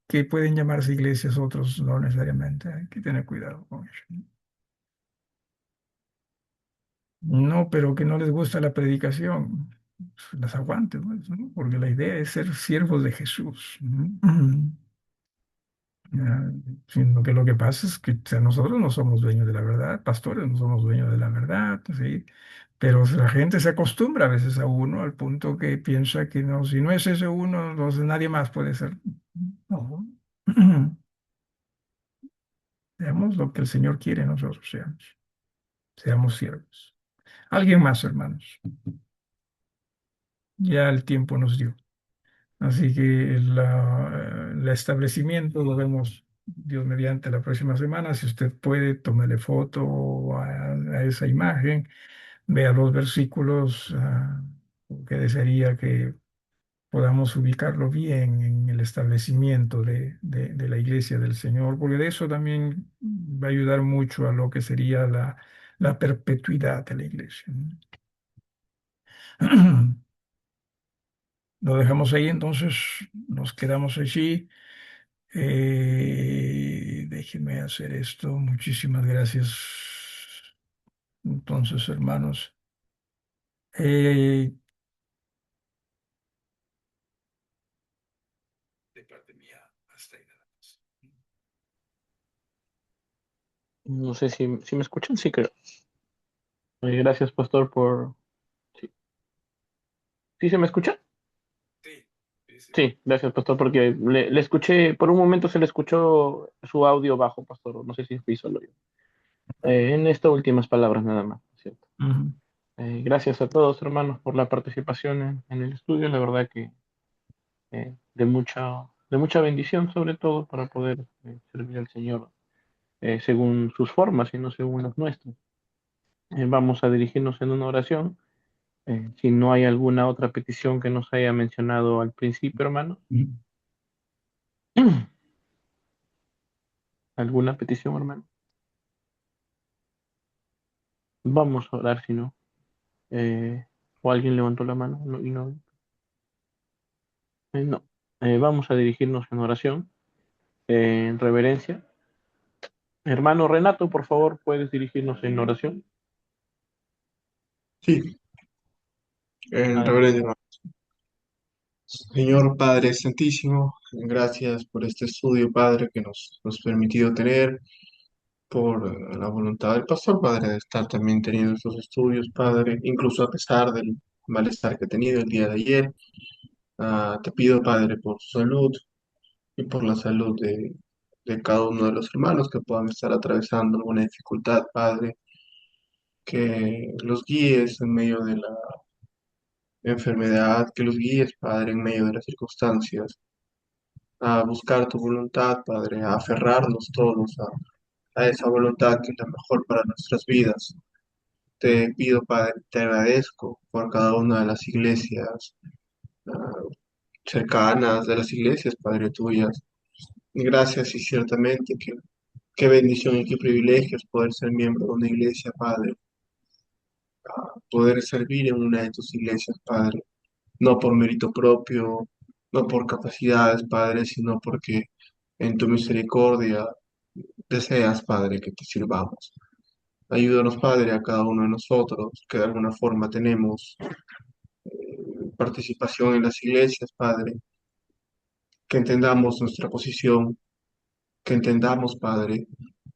que pueden llamarse iglesias, otros no necesariamente. Hay que tener cuidado con eso, ¿no? No, pero que no les gusta la predicación, pues, las aguanten, pues, ¿no? Porque la idea es ser siervos de Jesús, ¿no? Ya, sino que lo que pasa es que o sea, nosotros no somos dueños de la verdad, pastores no somos dueños de la verdad, ¿sí? Pero la gente se acostumbra a veces a uno al punto que piensa que no, si no es ese uno, entonces nadie más puede ser. No. Seamos lo que el Señor quiere nosotros seamos. Seamos siervos. Alguien más, hermanos. Ya el tiempo nos dio. Así que el establecimiento lo vemos, Dios mediante, la próxima semana. Si usted puede, tómele foto a esa imagen, vea los versículos, que desearía que podamos ubicarlo bien en el establecimiento de la iglesia del Señor, porque de eso también va a ayudar mucho a lo que sería la perpetuidad de la iglesia, ¿no? Lo dejamos ahí, entonces nos quedamos allí. Déjeme hacer esto. Muchísimas gracias. Entonces, hermanos, eh, de parte mía, hasta ahí nada más. No sé si me escuchan, sí creo. Gracias, pastor, por... ¿Sí? ¿Sí se me escucha? Sí, sí, sí. Sí, gracias, pastor, porque le escuché, por un momento se le escuchó su audio bajo, pastor. No sé si fui solo yo. En estas últimas palabras nada más, ¿cierto? Ujú. Gracias a todos, hermanos, por la participación en el estudio. La verdad que de mucha bendición, sobre todo, para poder servir al Señor según sus formas y no según las nuestras. Vamos a dirigirnos en una oración. Si no hay alguna otra petición que nos haya mencionado al principio, hermano. ¿Alguna petición, hermano? Vamos a orar, si no. Eh, ¿O alguien levantó la mano? No, y no. No. Vamos a dirigirnos en oración, en reverencia. Hermano Renato, por favor, puedes dirigirnos en oración. Sí, en Adelante. reverencia. Señor Padre Santísimo, gracias por este estudio, Padre, que nos permitido tener, por la voluntad del pastor, Padre, de estar también teniendo estos estudios, Padre, incluso a pesar del malestar que he tenido el día de ayer. Te pido, Padre, por su salud y por la salud de cada uno de los hermanos que puedan estar atravesando alguna dificultad, Padre, que los guíes en medio de la enfermedad, que los guíes, Padre, en medio de las circunstancias, a buscar tu voluntad, Padre, a aferrarnos todos a esa voluntad que es la mejor para nuestras vidas. Te pido, Padre, te agradezco por cada una de las iglesias ah, cercanas, de las iglesias, Padre, tuyas. Gracias y ciertamente que qué bendición y qué privilegio es poder ser miembro de una iglesia, Padre, poder servir en una de tus iglesias, Padre, no por mérito propio, no por capacidades, Padre, sino porque en tu misericordia deseas, Padre, que te sirvamos. Ayúdanos, Padre, a cada uno de nosotros que de alguna forma tenemos participación en las iglesias, Padre, que entendamos nuestra posición, que entendamos, Padre,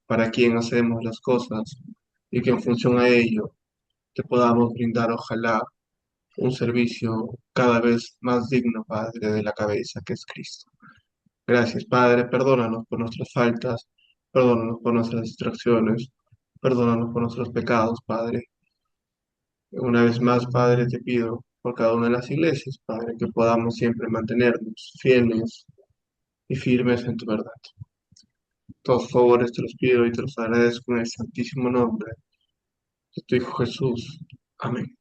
para quién hacemos las cosas y que en función a ello te podamos brindar, ojalá, un servicio cada vez más digno, Padre, de la cabeza que es Cristo. Gracias, Padre, perdónanos por nuestras faltas, perdónanos por nuestras distracciones, perdónanos por nuestros pecados, Padre. Una vez más, Padre, te pido por cada una de las iglesias, Padre, que podamos siempre mantenernos fieles y firmes en tu verdad. Todos favores te los pido y te los agradezco en el santísimo nombre de tu Hijo Jesús. Amén.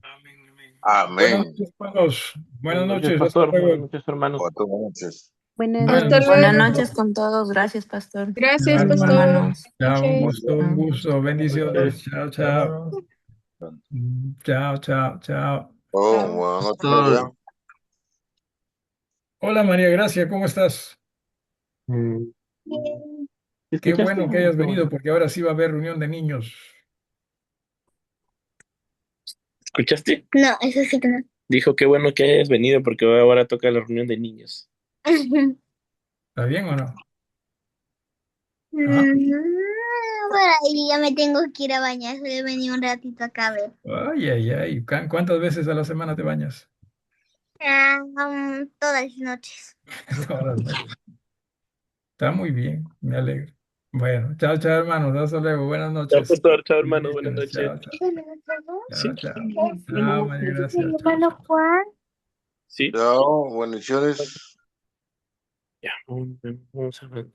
Amén, amén. Buenas Amén. noches, hermanos. Buenas Buenas noches, noches, hasta pastor. Buenas luego. noches, hermanos. Buenas noches. Buenas Buenas noches. Hasta Buenas luego. noches con todos. Gracias, pastor. Gracias, hermano. pastor. Hermanos. Chao, un Noches. gusto, un gusto. Bendiciones. Chao, chao. Hermanos. Chao, chao, chao. Oh, buenas noches, Pastor, María. Hola María Gracia, ¿cómo estás? Mm, Qué ¿Escuchaste? bueno que hayas Qué venido, bueno. porque ahora sí va a haber reunión de niños. ¿Escuchaste? No, eso sí que no. Dijo qué bueno que hayas venido porque ahora toca la reunión de niños. ¿Está bien o no? Ah, Por ahí ya me tengo que ir a bañar. Voy a venir un ratito acá a ver. ay, ay, ay. ¿Cuántas veces a la semana te bañas? Todas las noches. Todas las noches. Está muy bien, me alegro. Bueno, chao, chao, hermanos. Hasta luego. Buenas Chao, noches. pastor. Chao, hermano. Buenas Bendiciones. noches. Chao, chao. Sí. Chao, chao. Chao, María Gracia. Mi Chao, hermano chao. Juan. Sí. Chao, bendiciones. Ya, vamos a ver.